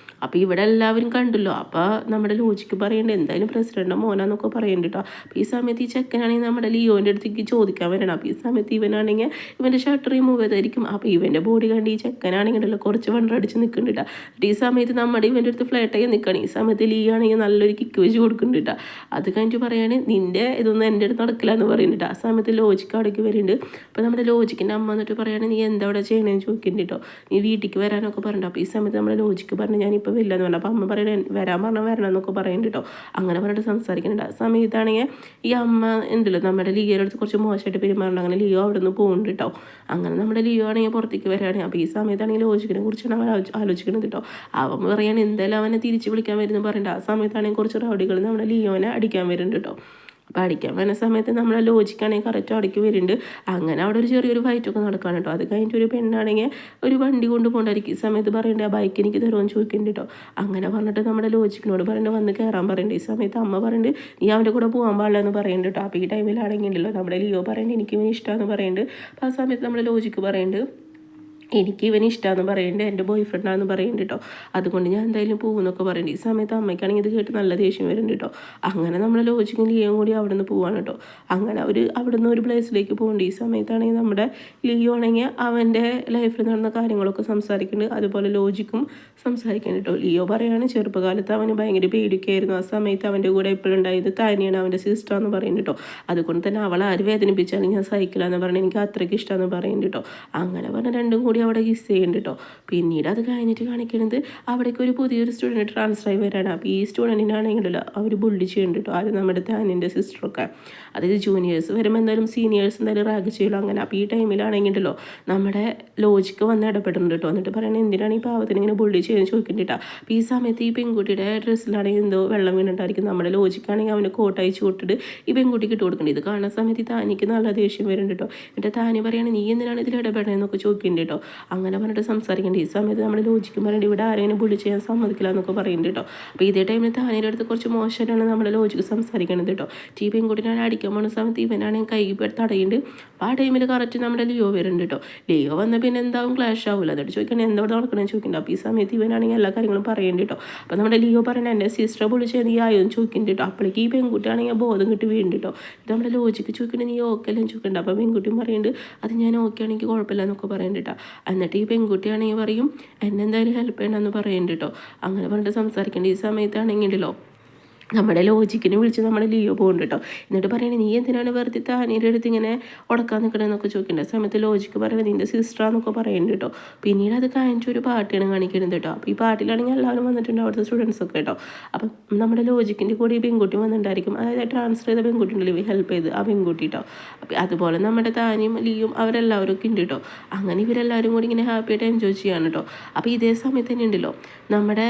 അപ്പോൾ ഇവിടെ എല്ലാവരും കണ്ടല്ലോ. അപ്പോൾ നമ്മുടെ ലോജിക്ക് പറയേണ്ടത് എന്തായാലും പ്രസിഡൻറ്റിൻ്റെ മോനാന്നൊക്കെ പറയുന്നുണ്ട് കേട്ടോ. അപ്പോൾ ഈ സമയത്ത് ഈ ചെക്കനാണെങ്കിൽ നമ്മുടെ ലിയോൻ്റെ അടുത്തേക്ക് ചോദിക്കാൻ വരണം. അപ്പോൾ ഈ സമയത്ത് ഇവനാണെങ്കിൽ ഇവൻ്റെ ഷർട്ട് റിമൂവ് ചെയ്തായിരിക്കും. അപ്പോൾ ഇവൻ്റെ ബോഡി കണ്ട് ഈ ചെക്കനാണെങ്കിലല്ലോ കുറച്ച് വണ്ടടിച്ച് നിൽക്കുന്നുണ്ട് കേട്ടോ. ഈ സമയത്ത് നമ്മുടെ ഇവൻ്റെ അടുത്ത് ഫ്ലാറ്റ് ആയി നിൽക്കണം. ഈ സമയത്ത് ലീ ആണെങ്കിൽ നല്ലൊരു കിക്ക് വെച്ച് കൊടുക്കുന്നുണ്ട് കേട്ടോ. അത് കഴിഞ്ഞിട്ട് പറയാണ് നിൻ്റെ ഇതൊന്നും എൻ്റെ അടുത്ത് നടക്കില്ല എന്ന് പറയുന്നുണ്ട്. ആ സമയത്ത് ലോജിക്ക് അവിടേക്ക് വരുന്നുണ്ട്. അപ്പോൾ നമ്മുടെ ലോജിക്കിൻ്റെ അമ്മ എന്നിട്ട് പറയാണ് നീ എന്താ അവിടെ ചെയ്യണമെന്ന് ചോദിക്കുന്നുണ്ട് കേട്ടോ. നീ വീട്ടിലേക്ക് വരാനൊക്കെ പറഞ്ഞിട്ട്. അപ്പോൾ ഈ സമയത്ത് നമ്മുടെ ലോജിക്ക് പറഞ്ഞു ഞാനിപ്പോൾ വരില്ല എന്ന് പറഞ്ഞു. അപ്പോൾ അമ്മ പറയണേ വരാൻ പറഞ്ഞാൽ വരണം എന്നൊക്കെ പറയുന്നുണ്ട് കേട്ടോ. അങ്ങനെ പറഞ്ഞിട്ട് സംസാരിക്കുന്നുണ്ട്. ആ സമയത്താണെങ്കിൽ ഈ അമ്മ ഉണ്ടല്ലോ നമ്മുടെ ലിയോയുടെ അടുത്ത് കുറച്ച് മോശമായിട്ട് പെരുമാറുണ്ട്. അങ്ങനെ ലിയോ അവിടെ നിന്ന് പോകുന്നുണ്ട് കേട്ടോ. അങ്ങനെ നമ്മുടെ ലിയോ ആണെങ്കിൽ പുറത്തേക്ക് വരാണ്. അപ്പോൾ ഈ സമയത്താണെങ്കിൽ ലോജിക്കിനെ കുറിച്ചാണ് അവൻ ആലോചിക്കുന്നത് കേട്ടോ. അവൻ പറയാണ് എന്തായാലും അവനെ തിരിച്ച് വിളിക്കാൻ വരുന്നു പറഞ്ഞിട്ട്. ആ സമയത്താണെങ്കിൽ കുറച്ച് റൗഡികൾ നമ്മുടെ ലിയോനെ അടിക്കാൻ വരുന്നുണ്ട് കേട്ടോ. അപ്പോൾ അടിക്കാൻ വരുന്ന സമയത്ത് നമ്മളെ ലോജിക്കാണെങ്കിൽ കറക്റ്റ് അടിക്ക് വരുന്നുണ്ട്. അങ്ങനെ അവിടെ ഒരു ചെറിയൊരു ഫൈറ്റൊക്കെ നടക്കാൻ കേട്ടോ. അത് കഴിഞ്ഞിട്ട് ഒരു പെണ്ണാണെങ്കിൽ ഒരു വണ്ടി കൊണ്ട് പോകണ്ടായിരിക്കും. ഈ സമയത്ത് പറയേണ്ടത് ആ ബൈക്ക് എനിക്ക് തരുമെന്ന് ചോദിക്കുന്നുണ്ട് കേട്ടോ. അങ്ങനെ പറഞ്ഞിട്ട് നമ്മുടെ ലോജിക്കിനോട് പറയേണ്ടത് വന്ന് കയറാൻ പറയുന്നുണ്ട്. ഈ സമയത്ത് അമ്മ പറയുന്നുണ്ട് നീ അവൻ്റെ കൂടെ പോകാൻ പാടില്ല എന്ന് പറയുന്നുണ്ട് കേട്ടോ. അപ്പോൾ ഈ ടൈമിലാണെങ്കിൽ ഉണ്ടല്ലോ നമ്മുടെ ലിയോ പറയുന്നുണ്ട് എനിക്ക് ഇവന് ഇഷ്ടമാണെന്ന് പറയുന്നുണ്ട്. അപ്പോൾ ആ സമയത്ത് നമ്മുടെ ലോജിക്ക് പറയുന്നുണ്ട് എനിക്ക് ഇവന് ഇഷ്ടമാണെന്ന് പറയുന്നുണ്ട്, എൻ്റെ ബോയ് ഫ്രണ്ടാണെന്ന് പറയുന്നുണ്ട് കേട്ടോ. അതുകൊണ്ട് ഞാൻ എന്തായാലും പോകുമെന്നൊക്കെ പറയുന്നുണ്ട്. ഈ സമയത്ത് അമ്മയ്ക്കാണെങ്കിൽ ഇത് കേട്ട് നല്ല ദേഷ്യം വരുന്നുണ്ട് കേട്ടോ. അങ്ങനെ നമ്മളെ ലോജിക്കും ലിയോയും കൂടി അവിടെ നിന്ന് പോവാണ് കേട്ടോ. അങ്ങനെ അവർ അവിടെ നിന്ന് ഒരു പ്ലേസിലേക്ക് പോകുന്നുണ്ട്. ഈ സമയത്താണെങ്കിൽ നമ്മുടെ ലിയോ ആണെങ്കിൽ അവൻ്റെ ലൈഫിൽ നടന്ന കാര്യങ്ങളൊക്കെ സംസാരിക്കുന്നുണ്ട്. അതുപോലെ ലോജിക്കും സംസാരിക്കുന്നുണ്ട് കേട്ടോ. ലിയോ പറയുകയാണ് ചെറുപ്പകാലത്ത് അവന് ഭയങ്കര പേടിയൊക്കെ ആയിരുന്നു. ആ സമയത്ത് അവൻ്റെ കൂടെ എപ്പോഴുണ്ടായത് താനിയാണ് അവൻ്റെ സിസ്റ്ററാന്ന് പറയുന്നുണ്ട് കേട്ടോ. അതുകൊണ്ട് തന്നെ അവളെ ആര് വേദനിപ്പിച്ചാലും ഞാൻ സഹിക്കില്ല പറഞ്ഞ് എനിക്ക് അത്രയ്ക്ക് ഇഷ്ടമാണെന്ന് പറയുന്നുണ്ട് കേട്ടോ. അങ്ങനെ പറഞ്ഞാൽ രണ്ടും കൂടി അവിടെ കിസ് ചെയ്യുന്നുണ്ട് കേട്ടോ. പിന്നീട് അത് കഴിഞ്ഞിട്ട് കാണിക്കുന്നത് അവിടേക്ക് ഒരു പുതിയൊരു സ്റ്റുഡൻറ്റ് ട്രാൻസ്ഫർ ആയി വരാണ്. അപ്പോൾ ഈ സ്റ്റുഡൻറ്റിനാണെങ്കിലല്ലോ അവർ ബുള്ളി ചെയ്യുന്നുണ്ട് കേട്ടോ. അത് നമ്മുടെ താനിൻ്റെ സിസ്റ്ററൊക്കെ, അതായത് ജൂനിയേഴ്സ് വരുമ്പോൾ എന്തായാലും സീനിയേഴ്സ് എന്തായാലും റാഗ് ചെയ്യുമല്ലോ. അങ്ങനെ അപ്പോൾ ഈ ടൈമിലാണെങ്കിലല്ലോ നമ്മുടെ ലോജിക്ക് വന്ന് ഇടപെടുന്നുണ്ട് കേട്ടോ. എന്നിട്ട് പറയണത് എന്തിനാണ് ഈ പാവത്തിന് ഇങ്ങനെ ബുള്ളി ചെയ്യുന്നത് ചോദിക്കുന്നുണ്ട് കേട്ടോ. അപ്പോൾ ഈ സമയത്ത് ഈ പെൺകുട്ടിയുടെ ഡ്രസ്സിലാണെങ്കിൽ എന്തോ വെള്ളം വീണിട്ടായിരിക്കും. നമ്മുടെ ലോജിക്കാണെങ്കിൽ അവന് കോട്ട് അയച്ചു കൊടുത്തിട്ട് ഈ പെൺകുട്ടിക്ക് ഇട്ട് കൊടുക്കേണ്ടത്. ഇത് കാണുന്ന സമയത്ത് താനിക്ക് നല്ല ദേഷ്യം വരുന്നുണ്ട് കേട്ടോ. എന്നിട്ട് താനി പറയുകയാണ് നീ എന്തിനാണ് ഇതിൽ ഇടപെടണമെന്നൊക്കെ ചോദിക്കുന്നുണ്ട് കേട്ടോ. അങ്ങനെ പറഞ്ഞിട്ട് സംസാരിക്കേണ്ടത്. ഈ സമയത്ത് നമ്മുടെ ലോജിക്ക് പറയേണ്ടത് ഇവിടെ ആരെങ്കിലും ബുള്ളി ചെയ്യാൻ സമ്മതിക്കില്ല എന്നൊക്കെ പറയുന്നുണ്ട് കേട്ടോ. അപ്പോൾ ഇതേ ടൈമിൽ താനിയുടെ അടുത്ത് കുറച്ച് മോശമായിട്ടാണ് നമ്മുടെ ലോജിക്ക് സംസാരിക്കണത് കേട്ടോ. ഈ പെൺകുട്ടിനാണ് അടിക്കാൻ പോകുന്ന സമയത്ത് ഇവനാണെങ്കിൽ കൈ തടയുന്നുണ്ട്. അപ്പോൾ ആ ടൈമിൽ കറക്റ്റ് നമ്മുടെ ലിയോ വരുന്നുണ്ട് കേട്ടോ. ലിയോ വന്നാൽ പിന്നെ എന്താവും ക്ലാഷ് ആവില്ല. എന്നിട്ട് ചോദിക്കണേ എന്തോടെ നടക്കണമെന്ന് ചോദിക്കുന്നുണ്ട്. അപ്പോൾ ഈ സമയത്ത് ഇവനാണെങ്കിൽ എല്ലാ കാര്യങ്ങളും പറയുന്നുണ്ട് കേട്ടോ. അപ്പോൾ നമ്മുടെ ലിയോ പറയുന്നത് എൻ്റെ സിസ്റ്ററെ വിളിച്ചാൽ നീ ആയോ എന്ന് ചോദിക്കുന്നുണ്ട് കേട്ടോ. അപ്പോഴേക്ക് ഈ പെൺകുട്ടിയാണെങ്കിൽ ബോധം കിട്ടി വീണ്ടുണ്ട് കേട്ടോ. ഇത് നമ്മുടെ ലോജിക്ക് ചോദിക്കണേ നീ ഓക്കെ അല്ലെന്ന് ചോദിക്കുന്നുണ്ട്. അപ്പോൾ പെൺകുട്ടിയും പറയുന്നുണ്ട് അത് ഞാൻ ഓക്കെ ആണെങ്കിൽ കുഴപ്പമില്ല എന്നൊക്കെ പറയുന്നുണ്ട് കേട്ടോ. എന്നിട്ട് ഈ പെൺകുട്ടിയാണെങ്കിൽ പറയും എന്നെ എന്തായാലും ഹെൽപ്പ് ചെയ്യണമെന്ന് പറയുന്നുണ്ട് കേട്ടോ. അങ്ങനെ പറഞ്ഞിട്ട് സംസാരിക്കേണ്ട. ഈ സമയത്താണെങ്കിലോ നമ്മുടെ ലോജിക്കിനെ വിളിച്ച് നമ്മുടെ ലിയോ പോകുന്നുണ്ട് കേട്ടോ. എന്നിട്ട് പറയണേ നീ എന്തിനാണ് വെറുതെ താനീൻ്റെ അടുത്ത് ഇങ്ങനെ ഉടക്കാൻ നിൽക്കണമെന്നൊക്കെ ചോദിക്കേണ്ട സമയത്ത് ലോജിക്ക് പറയണത് നിൻ്റെ സിസ്റ്ററാന്നൊക്കെ പറയുന്നുണ്ട് കേട്ടോ. പിന്നീട് അത് കാണിച്ചൊരു പാട്ടാണ് കാണിക്കുന്നത് കേട്ടോ. അപ്പോൾ ഈ പാട്ടിലാണെങ്കിൽ എല്ലാവരും വന്നിട്ടുണ്ട്, അവിടുത്തെ സ്റ്റുഡൻസൊക്കെ കേട്ടോ. അപ്പം നമ്മുടെ ലോജിക്കിൻ്റെ കൂടെ ഈ പെൺകുട്ടി വന്നിട്ടുണ്ടായിരിക്കും, അതായത് ട്രാൻസ്ഫർ ചെയ്ത പെൺകുട്ടി ഉണ്ടല്ലോ ഹെൽപ്പ് ചെയ്ത് ആ പെൺകുട്ടി കേട്ടോ. അപ്പം അതുപോലെ നമ്മുടെ താനിയും ലിയും അവരെല്ലാവരും ഒക്കെ ഉണ്ട് കേട്ടോ. അങ്ങനെ ഇവരെല്ലാവരും കൂടി ഇങ്ങനെ ഹാപ്പിയായിട്ട് എൻജോയ് ചെയ്യാണ് കേട്ടോ. അപ്പോൾ ഇതേ സമയത്ത് തന്നെ ഉണ്ടല്ലോ നമ്മുടെ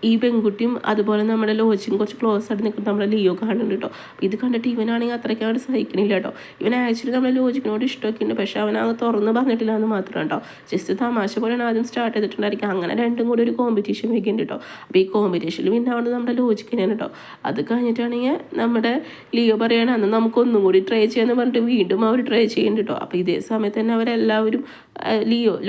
ഈ പെൺകുട്ടിയും അതുപോലെ നമ്മുടെ ലോജിക്കും കുറച്ച് ക്ലോസ് ആയിട്ട് നിൽക്കുന്നത് നമ്മുടെ ലിയോ കാണുന്നുണ്ട് കേട്ടോ. അപ്പോൾ ഇത് കണ്ടിട്ട് ഇവനാണെങ്കിൽ അത്രയ്ക്കാണ്ട് സഹിക്കണില്ല കേട്ടോ. ഇവൻ ആക്ച്വലി നമ്മുടെ ലോജിക്കിനോട് ഇഷ്ടമൊക്കെ ഉണ്ട്, പക്ഷേ അവനത് തുറന്ന് പറഞ്ഞിട്ടില്ല എന്ന് മാത്രം കേട്ടോ. ജസ്റ്റ് തമാശ പോലെയാണ് ആദ്യം സ്റ്റാർട്ട് ചെയ്തിട്ടുണ്ടായിരിക്കും. അങ്ങനെ രണ്ടും കൂടി ഒരു കോമ്പറ്റീഷൻ വെക്കുന്നുണ്ട് കേട്ടോ. അപ്പോൾ ഈ കോമ്പറ്റീഷനിൽ പിന്നെ അവിടെ നമ്മുടെ ലോജിക്കിനാണ് കേട്ടോ. അത് കഴിഞ്ഞിട്ടാണെങ്കിൽ നമ്മുടെ ലിയോ പറയുകയാണ് അന്ന് നമുക്കൊന്നും കൂടി ട്രൈ ചെയ്യാമെന്ന് പറഞ്ഞിട്ട് വീണ്ടും അവർ ട്രൈ ചെയ്യുന്നുണ്ട് കേട്ടോ. അപ്പോൾ ഇതേ സമയത്ത് തന്നെ അവരെല്ലാവരും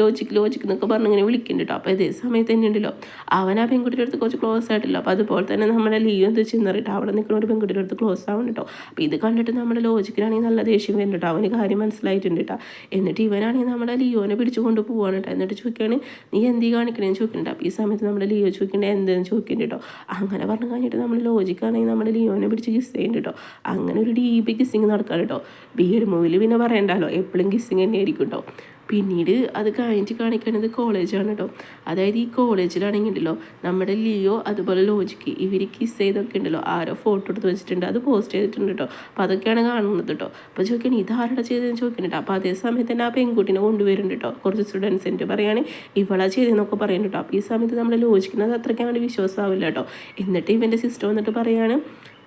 ലോജിക് എന്നൊക്കെ പറഞ്ഞിങ്ങനെ വിളിക്കുന്നുണ്ട് കേട്ടോ. അപ്പോൾ ഇതേ സമയത്ത് തന്നെ ഉണ്ടല്ലോ അവൻ ആ പെൺകുട്ടിയുടെ അടുത്ത് കുറച്ച് ക്ലോസ് ആയിട്ടില്ല. അപ്പോൾ അതുപോലെ തന്നെ നമ്മുടെ ലിയോ എന്ത് ചെന്നറിയിട്ട് അവിടെ നിൽക്കുന്ന ഒരു പെൺകുട്ടിയുടെ അടുത്ത് ക്ലോസ് ആവുന്നുണ്ട് കേട്ടോ. അപ്പോൾ ഇത് കണ്ടിട്ട് നമ്മുടെ ലോജിക്കിലാണെങ്കിൽ നല്ല ദേഷ്യം വരുന്നുണ്ട് കേട്ടോ. അവന് കാര്യം മനസ്സിലായിട്ടുണ്ട് കേട്ടോ. എന്നിട്ട് ഇവനാണെങ്കിൽ നമ്മുടെ ലിയോനെ പിടിച്ചു കൊണ്ട് പോവാണ് കേട്ടോ. എന്നിട്ട് ചോദിക്കുകയാണ് നീ എന്തി കാണിക്കണേന്ന് ചോദിക്കുന്നുണ്ട്. അപ്പോൾ ഈ സമയത്ത് നമ്മുടെ ലിയോ ചോദിക്കേണ്ടത് എന്തെന്ന് ചോദിക്കുന്നുണ്ട് കേട്ടോ. അങ്ങനെ പറഞ്ഞു കഴിഞ്ഞിട്ട് നമ്മുടെ ലോജിക്കാണെങ്കിൽ നമ്മുടെ ലിയോനെ പിടിച്ച് കിസ് ചെയ്യുന്നുണ്ട് കേട്ടോ. അങ്ങനെ ഒരു ഡീപ്പ് കിസ്സിങ് നടക്കാൻ കേട്ടോ. BL മൂവിയിൽ പിന്നെ പറയണ്ടല്ലോ, എപ്പോഴും കിസ്സിങ് തന്നെ ആയിരിക്കും കേട്ടോ. പിന്നീട് അത് കഴിഞ്ഞിട്ട് കാണിക്കുന്നത് കോളേജാണ് കേട്ടോ. അതായത് ഈ കോളേജിലാണെങ്കിൽ ഉണ്ടല്ലോ നമ്മുടെ ലിയോ അതുപോലെ ലോജിക്ക് ഇവർ കിസ് ചെയ്തൊക്കെ ഉണ്ടല്ലോ ആരോ ഫോട്ടോ എടുത്ത് വെച്ചിട്ടുണ്ട്, അത് പോസ്റ്റ് ചെയ്തിട്ടുണ്ട് കേട്ടോ. അപ്പോൾ അതൊക്കെയാണ് കാണുന്നത് കേട്ടോ. അപ്പോൾ ചോദിക്കണേ ഇതാരുടെ ചെയ്തതെന്ന് ചോദിക്കുന്നുണ്ട്. അപ്പോൾ അതേ സമയത്ത് തന്നെ ആ പെൺകുട്ടിനെ കൊണ്ടുവരുന്നുണ്ട് കേട്ടോ. കുറച്ച് സ്റ്റുഡൻസ് എൻ്റെ പറയുകയാണെങ്കിൽ ഇവളാ ചെയ്തതെന്നൊക്കെ പറയുന്നുണ്ട് കേട്ടോ. അപ്പോൾ ഈ സമയത്ത് നമ്മൾ ലോജിക്കുന്നത് അത്രയ്ക്കാണ്ട് വിശ്വാസമാവില്ല കേട്ടോ. എന്നിട്ട് ഇവൻ്റെ സിസ്റ്റർ വന്നിട്ട് പറയുകയാണ്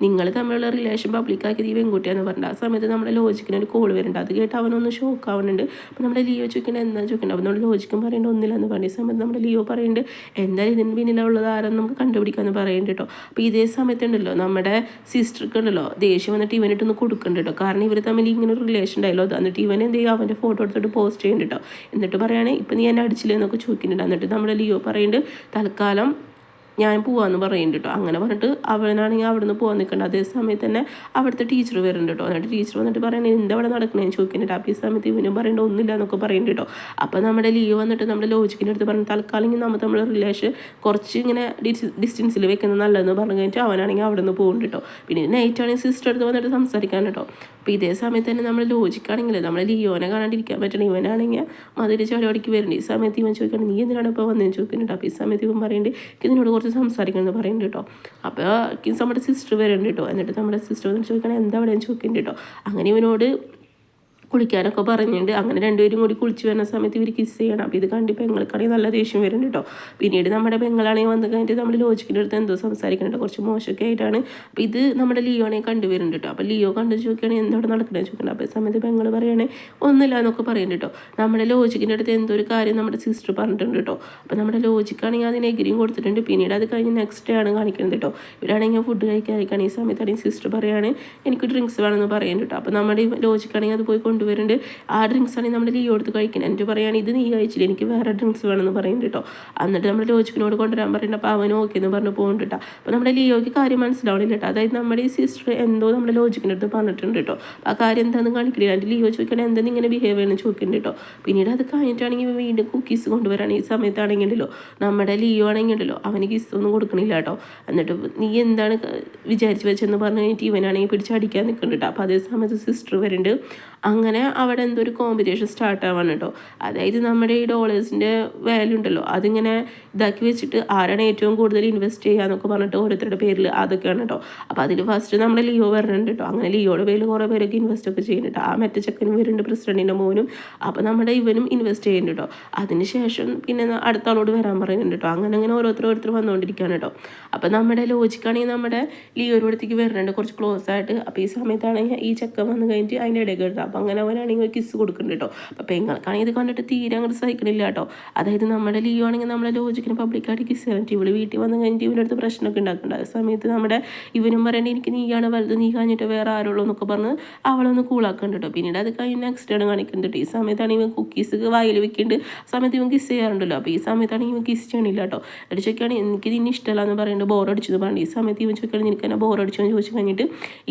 നിങ്ങൾ തമ്മിലുള്ള റിലേഷൻ പബ്ലിക്കാക്കിയത് ഈ പെൺകുട്ടിയാന്ന് പറഞ്ഞിട്ട്. ആ സമയത്ത് നമ്മുടെ ലോജിക്കിന് ഒരു കോൾ വരുന്നുണ്ട്. അത് കേട്ട് അവനൊന്ന് ഷോക്ക് ആവുന്നുണ്ട്. അപ്പോൾ നമ്മുടെ ലിയോ ചോദിക്കേണ്ടത് എന്താ ചോദിക്കേണ്ടത്. അപ്പോൾ നമ്മുടെ ലോജിക്കും പറയേണ്ടത് ഒന്നില്ല എന്ന് പറഞ്ഞ സമയത്ത് നമ്മുടെ ലിയോ പറയുന്നുണ്ട് എന്തായാലും ഇതിന് പിന്നിലുള്ളത് ആരെന്ന് നമുക്ക് കണ്ടുപിടിക്കാമെന്ന് പറയുന്നുണ്ട് കേട്ടോ. അപ്പോൾ ഇതേ സമയത്തുണ്ടല്ലോ നമ്മുടെ സിസ്റ്റർക്ക് ഉണ്ടല്ലോ ദേഷ്യം വന്നിട്ട് ഇവനിട്ടൊന്ന് കൊടുക്കുന്നുണ്ട് കേട്ടോ. കാരണം ഇവർ തമ്മിൽ ഇങ്ങനെ ഒരു റിലേഷൻ ഉണ്ടായല്ലോ. അത് എന്നിട്ട് ഇവൻ എന്ത് ചെയ്യും അവൻ്റെ ഫോട്ടോ എടുത്തിട്ട് പോസ്റ്റ് ചെയ്യുന്നുണ്ട് കേട്ടോ. എന്നിട്ട് പറയുകയാണെങ്കിൽ ഇപ്പം നീ എന്നെ അടിച്ചില്ലേ എന്നൊക്കെ ചോദിക്കുന്നുണ്ട്. എന്നിട്ട് നമ്മുടെ ലിയോ പറയുന്നുണ്ട് തൽക്കാലം ഞാൻ പോവാന്ന് പറയുന്നുണ്ട് കേട്ടോ. അങ്ങനെ പറഞ്ഞിട്ട് അവനാണെങ്കിൽ അവിടെ നിന്ന് പോകാൻ നിൽക്കേണ്ട. അതേ സമയത്ത് തന്നെ അവിടുത്തെ ടീച്ചർ വരുന്നുണ്ട് കേട്ടോ. എന്നിട്ട് ടീച്ചർ വന്നിട്ട് പറയുന്നത് എന്താ അവിടെ നടക്കണേന്ന് ചോദിക്കുന്നുണ്ട്. അപ്പോൾ ഈ സമയത്ത് ഇവനും പറയേണ്ട ഒന്നുമില്ല എന്നൊക്കെ പറയുന്നുണ്ട് കേട്ടോ. അപ്പോൾ നമ്മുടെ ലിയോ വന്നിട്ട് നമ്മുടെ ലോജിക്കിൻ്റെ അടുത്ത് പറഞ്ഞു തൽക്കാലം നമ്മുടെ റിലേഷൻ കുറച്ച് ഇങ്ങനെ ഡിസ്റ്റൻസിൽ വെക്കുന്നത് നല്ലതെന്ന് പറഞ്ഞു കഴിഞ്ഞിട്ട് അവനാണെങ്കിൽ അവിടെ നിന്ന് പോകുന്നുണ്ട് കേട്ടോ. പിന്നെ നൈറ്റ് ആണെങ്കിൽ സിസ്റ്റർ അടുത്ത് വന്നിട്ട് സംസാരിക്കാൻ കേട്ടോ. അപ്പോൾ ഇതേ സമയത്ത് തന്നെ നമ്മൾ ലോജിക്കാണെങ്കിൽ നമ്മളെ ലിയോനെ കാണാണ്ടിരിക്കാൻ പറ്റണം. ഇവനാണെങ്കിൽ മധുര ചാടിക്ക് വരുന്നുണ്ട്. ഈ സമയത്ത് ഇവൻ ചോദിക്കണം നീ എന്തിനാണ് ഇപ്പോൾ വന്നതെന്ന് ചോദിക്കുന്നുണ്ട്. അപ്പോൾ ഈ സമയത്ത് ഇവൻ പറയുന്നുണ്ട് ഇതിനോട് കുറച്ച് സംസാരിക്കണമെന്ന് പറയുന്നുണ്ട് കേട്ടോ. അപ്പോൾ നമ്മുടെ സിസ്റ്റർ വരുന്നുണ്ട് കേട്ടോ. എന്നിട്ട് നമ്മുടെ സിസ്റ്റർ വന്നിട്ട് ചോദിക്കണം എന്താ അവിടെ ചോദിക്കുന്നുണ്ട് കേട്ടോ. അങ്ങനെ ഇവനോട് കുളിക്കാനൊക്കെ പറഞ്ഞിട്ടുണ്ട്. അങ്ങനെ രണ്ടുപേരും കൂടി കുളിച്ച് വരുന്ന സമയത്ത് ഇവർ കിസ് ചെയ്യണം. അപ്പോൾ ഇത് കണ്ട് പെങ്ങൾക്കാണെങ്കിൽ നല്ല ദേഷ്യം വരുന്നുണ്ട് കേട്ടോ. പിന്നീട് നമ്മുടെ പെങ്ങളാണെങ്കിൽ വന്ന് കഴിഞ്ഞിട്ട് നമ്മുടെ ലോജിക്കിൻ്റെ അടുത്ത് എന്തോ സംസാരിക്കുന്നുണ്ട്, കുറച്ച് മോശമൊക്കെ ആയിട്ടാണ്. അപ്പോൾ ഇത് നമ്മുടെ ലിയോനെ കണ്ടുവരുന്നുണ്ട് കേട്ടോ. അപ്പോൾ ലിയോ കണ്ടു ചോദിക്കുകയാണെങ്കിൽ എന്തോടെ നടക്കണമെന്ന് ചോദിക്കുന്നുണ്ട്. അപ്പോൾ സമയത്ത് പെങ്ങൾ പറയുകയാണെങ്കിൽ ഒന്നുമില്ല എന്നൊക്കെ പറയുന്നുണ്ട് കേട്ടോ. നമ്മുടെ ലോജിക്കിൻ്റെ അടുത്ത് എന്തോ ഒരു കാര്യം നമ്മുടെ സിസ്റ്റർ പറഞ്ഞിട്ടുണ്ട് കേട്ടോ. അപ്പോൾ നമ്മുടെ ലോജിക്കാണെങ്കിൽ അതിന് എഗ്രിയും കൊടുത്തിട്ടുണ്ട്. പിന്നീട് അത് കഴിഞ്ഞ് നെക്സ്റ്റ് ഡേ ആണ് കാണിക്കുന്നത് കേട്ടോ. ഇവരാണെങ്കിൽ ഫുഡ് കഴിക്കാതിരിക്കുകയാണ്. ഈ സമയത്താണെങ്കിൽ സിസ്റ്റർ പറയുകയാണെങ്കിൽ എനിക്ക് ഡ്രിങ്ക്സ് വേണമെന്ന് പറയുന്നുണ്ട് കേട്ടോ. അപ്പോൾ നമ്മുടെ ലോജിക്കാണെങ്കിൽ അത് പോയി കൊണ്ടുവരുന്നുണ്ട്. ആ ഡ്രിങ്ക്സ് ആണെങ്കിൽ നമ്മുടെ ലിയോ എടുത്ത് കഴിക്കുന്നത്. എന്നിട്ട് പറയുകയാണെങ്കിൽ ഇത് നീ കഴിച്ചില്ല, എനിക്ക് വേറെ ഡ്രിങ്ക്സ് വേണമെന്ന് പറയുന്നുണ്ട് കേട്ടോ. എന്നിട്ട് നമ്മുടെ ലോജിക്കിനോട് കൊണ്ടുവരാൻ പറയുന്നുണ്ട്. അപ്പോൾ അവനും ഓക്കെ എന്ന് പറഞ്ഞ് പോകുന്നുണ്ട് കേട്ടോ. അപ്പോൾ നമ്മുടെ ലിയോയ്ക്ക് കാര്യം മനസ്സിലാവണില്ല കേട്ടോ. അതായത് നമ്മുടെ ഈ സിസ്റ്റർ എന്തോ നമ്മുടെ ലോജിക്കിൻ്റെ അടുത്ത് പറഞ്ഞിട്ടുണ്ട് കേട്ടോ. ആ കാര്യം എന്താണെന്ന് കാണിക്കില്ല. എന്നിട്ട് ലിയോ ചോദിക്കണേ എന്താ ഇങ്ങനെ ബിഹേവ് ചെയ്യണമെന്ന് ചോദിക്കുന്നുണ്ട് കേട്ടോ. പിന്നീട് അത് കഴിഞ്ഞിട്ടാണെങ്കിൽ വീണ്ടും കുക്കീസ് കൊണ്ടുവരാണ്. ഈ സമയത്താണെങ്കിലോ നമ്മുടെ ലിയോ ആണെങ്കിലോ അവന് കിസ്സൊന്നും കൊടുക്കണില്ല കേട്ടോ. എന്നിട്ട് നീ എന്താണ് വിചാരിച്ച് വെച്ചെന്ന് പറഞ്ഞു കഴിഞ്ഞിട്ട് ഇവനാണെങ്കിൽ പിടിച്ചടിക്കാൻ നിൽക്കുന്നുണ്ട് കേട്ടോ. അപ്പോൾ അതേ സമയത്ത് സിസ്റ്റർ വരുന്നുണ്ട്. അങ്ങനെ അവിടെ എന്തോ ഒരു കോമ്പറ്റീഷൻ സ്റ്റാർട്ട് ആവാണ് കേട്ടോ. അതായത് നമ്മുടെ ഈ ഡോളേഴ്സിൻ്റെ വാല്യൂ ഉണ്ടല്ലോ അതിങ്ങനെ ഇതാക്കി വെച്ചിട്ട് ആരാണ് ഏറ്റവും കൂടുതൽ ഇൻവെസ്റ്റ് ചെയ്യുക എന്നൊക്കെ പറഞ്ഞിട്ട് ഓരോരുത്തരുടെ പേരിൽ അതൊക്കെയാണ് കേട്ടോ. അപ്പോൾ അതിൽ ഫസ്റ്റ് നമ്മുടെ ലിയോ വരുന്നുണ്ട് കേട്ടോ. അങ്ങനെ ലിയോയുടെ പേരിൽ കുറേ പേരൊക്കെ ഇൻവെസ്റ്റ് ഒക്കെ ചെയ്യുന്നുണ്ട്. ആ മറ്റേ ചെക്കനും വരുന്നുണ്ട്, പ്രസിഡൻറ്റിൻ്റെ മോനും. അപ്പോൾ നമ്മുടെ ഇവനും ഇൻവെസ്റ്റ് ചെയ്യുന്നുണ്ട് കേട്ടോ. അതിന് ശേഷം പിന്നെ അടുത്ത ആളോട് വരാൻ പറയുന്നുണ്ട് കേട്ടോ. അങ്ങനെ ഓരോരുത്തർ വന്നുകൊണ്ടിരിക്കുകയാണ് കേട്ടോ. അപ്പോൾ നമ്മുടെ ലോജിക്കാണെങ്കിൽ നമ്മുടെ ലിയോയുടെ അടുത്തേക്ക് വരുന്നുണ്ട് കുറച്ച് ക്ലോസ് ആയിട്ട്. അപ്പോൾ ഈ സമയത്താണെങ്കിൽ ഈ ചെക്കൻ വന്ന് കഴിഞ്ഞിട്ട് അതിൻ്റെ ഇടയ്ക്ക് എടുത്താൽ അപ്പോൾ അങ്ങനെ അവനാണെങ്കിൽ കിസ് കൊടുക്കുന്നുണ്ട് കേട്ടോ. അപ്പോൾ പെങ്ങൾക്കാണെങ്കിൽ ഇത് കണ്ടിട്ട് തീരെ അങ്ങോട്ട് സഹിക്കണില്ല കേട്ടോ. അതായത് നമ്മുടെ ലിയോ ആണെങ്കിൽ നമ്മളെ ലോജിക്കിന് പബ്ലിക്കായിട്ട് കിസ് ചെയ്തിട്ട് ഇവിടെ വീട്ടിൽ വന്ന് കഴിഞ്ഞിട്ട് ഇവൻ്റെ അടുത്ത് പ്രശ്നമൊക്കെ ഉണ്ടാക്കുന്നുണ്ട്. ആ സമയത്ത് നമ്മുടെ ഇവനും പറയേണ്ടത് എനിക്ക് നീയാണ് വലുത്, നീ കഴിഞ്ഞിട്ട് വേറെ ആരുള്ളൂ എന്നൊക്കെ പറഞ്ഞ് അവളൊന്ന് കൂളാക്കുന്നുണ്ട് കേട്ടോ. പിന്നീട് അത് കഴിഞ്ഞ് നെക്സ്റ്റ് ആണ് കാണിക്കുന്നുണ്ട് കേട്ടോ. ഈ സമയത്താണ് ഇവൻ കുക്കീസ് വായിൽ വെക്കുന്നുണ്ട്. ആ സമയത്ത് ഇവൻ കിസ് ചെയ്യാറുണ്ടല്ലോ. അപ്പോൾ ഈ സമയത്താണെങ്കിൽ ഇവൻ കിസ് ചെയ്യണില്ല കേട്ടോ. എന്നിട്ട് ചോദിക്കുകയാണെങ്കിൽ എനിക്ക് നിന്നെ ഇഷ്ടമല്ല എന്ന് പറയുന്നുണ്ട്, ബോറടിച്ചു എന്ന് പറഞ്ഞു. ഈ സമയത്ത് ഇവൻ ചോദിക്കുകയാണെങ്കിൽ നിനക്ക് എന്നെ ബോറടിച്ചു എന്ന് ചോദിച്ചു കഴിഞ്ഞിട്ട്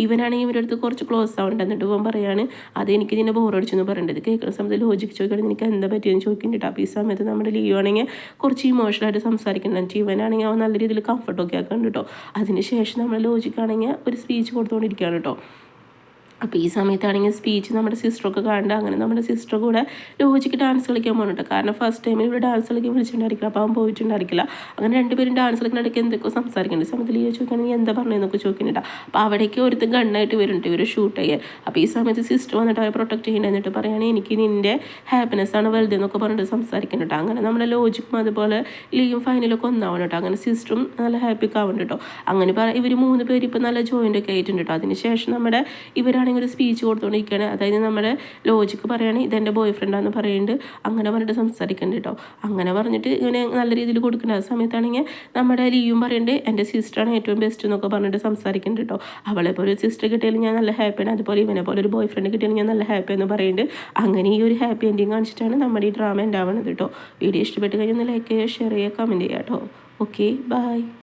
ഇവനാണെങ്കിൽ ഇവരുടെ അടുത്ത് കുറച്ച് ക്ലോസ് ആവുന്നുണ്ട്. എന്നിട്ട് ഇവൻ പറയാണ് അത് എനിക്ക് ഇതിനെ ബോറടിച്ചെന്ന് പറയുന്നത് കേൾക്കുന്ന സമയത്ത് ലോജിക്ക് ചോദിക്കുകയാണെങ്കിൽ എനിക്ക് എന്താ പറ്റിയെന്ന് ചോദിക്കുന്നുണ്ട്. അപ്പോൾ ഈ സമയത്ത് നമ്മുടെ ലിയോ ആണെങ്കിൽ കുറച്ച് ഇമോഷണലായിട്ട് സംസാരിക്കുന്നുണ്ട്. ഇവനാണെങ്കിൽ അവൻ നല്ല രീതിയിൽ കംഫർട്ടൊക്കെ ആക്കുന്നുണ്ട് കേട്ടോ. അതിനുശേഷം നമ്മുടെ ലോജിക്കാണെങ്കിൽ ഒരു സ്പീച്ച് കൊടുത്തുകൊണ്ടിരിക്കുകയാണ് കേട്ടോ. അപ്പോൾ ഈ സമയത്താണെങ്കിൽ സ്പീച്ച് നമ്മുടെ സിസ്റ്ററൊക്കെ കാണുന്നുണ്ട്. അങ്ങനെ നമ്മുടെ സിസ്റ്റർ കൂടെ ലോജിക്ക് ഡാൻസ് കളിക്കാൻ പോകുന്നുണ്ട്. കാരണം ഫസ്റ്റ് ടൈമിൽ ഇവിടെ ഡാൻസ് കളിക്കാൻ വിളിച്ചിട്ടുണ്ടായിരിക്കില്ല, അപ്പോൾ അവൻ പോയിട്ടുണ്ടായിരിക്കില്ല. അങ്ങനെ രണ്ടുപേരും ഡാൻസ് കളിക്കുന്ന ഇടയ്ക്ക് എന്തൊക്കെ സംസാരിക്കുന്നുണ്ട്. സമയത്ത് ലിയോ ചോദിക്കുകയാണെങ്കിൽ എന്താ പറഞ്ഞതെന്നൊക്കെ ചോദിക്കുന്നുണ്ട്. അപ്പോൾ അവിടേക്ക് ഒരുത്ത് ഗണ്ണായിട്ട് വരുന്നുണ്ട് ഇവർ ഷൂട്ട് ചെയ്യാൻ. അപ്പോൾ ഈ സമയത്ത് സിസ്റ്റർ വന്നിട്ട് അവരെ പ്രൊട്ടക്ട് ചെയ്യേണ്ടത് എന്നിട്ട് പറയുകയാണെങ്കിൽ എനിക്ക് നിൻ്റെ ഹാപ്പിനെസ് ആണ് വലുതെന്നൊക്കെ പറഞ്ഞിട്ട് സംസാരിക്കുന്നുണ്ട്. അങ്ങനെ നമ്മുടെ ലോജിക്കും അതുപോലെ ലിയും ഫൈനലൊക്കെ ഒന്നാവണം കേട്ടോ. അങ്ങനെ സിസ്റ്ററും നല്ല ഹാപ്പിയൊക്കെ ആവുന്നുണ്ട് കേട്ടോ. അങ്ങനെ ഇവർ 3 പേര് ഇപ്പോൾ നല്ല ജോയിൻ്റൊക്കെ ആയിട്ടുണ്ട് കേട്ടോ. അതിനുശേഷം നമ്മുടെ ഇവരാണെങ്കിൽ ഒരു സ്പീച്ച് കൊടുത്തുകൊണ്ടിരിക്കുകയാണ്. അതായത് നമ്മുടെ ലോജിക്ക് പറയുകയാണെങ്കിൽ ഇതെൻ്റെ ബോയ് ഫ്രണ്ടാണെന്ന് പറയുന്നുണ്ട്. അങ്ങനെ പറഞ്ഞിട്ട് സംസാരിക്കുന്നുണ്ട് കേട്ടോ. അങ്ങനെ പറഞ്ഞിട്ട് ഇങ്ങനെ നല്ല രീതിയിൽ കൊടുക്കേണ്ട ആ സമയത്താണെങ്കിൽ നമ്മുടെ ലിയും പറയുന്നുണ്ട് എൻ്റെ സിസ്റ്ററാണ് ഏറ്റവും ബെസ്റ്റ് എന്നൊക്കെ പറഞ്ഞിട്ട് സംസാരിക്കുന്നുണ്ട് കേട്ടോ. അവളെ പോലെ ഒരു സിസ്റ്റർ കിട്ടിയാലും ഞാൻ നല്ല ഹാപ്പിയാണ്, അതുപോലെ ഇവനെ പോലെ ഒരു ബോയ് ഫ്രണ്ട് കിട്ടിയാലും ഞാൻ നല്ല ഹാപ്പി എന്ന് പറയുന്നുണ്ട്. അങ്ങനെ ഈ ഒരു ഹാപ്പി എൻഡിങ് കാണിച്ചിട്ടാണ് നമ്മുടെ ഈ ഡ്രാമ ഉണ്ടാവുന്നത് കേട്ടോ. വീഡിയോ ഇഷ്ടപ്പെട്ട് കഴിഞ്ഞാൽ ലൈക്ക് ചെയ്യുക, ഷെയർ ചെയ്യുക, കമൻറ്റ് ചെയ്യുക കേട്ടോ. Okay, by.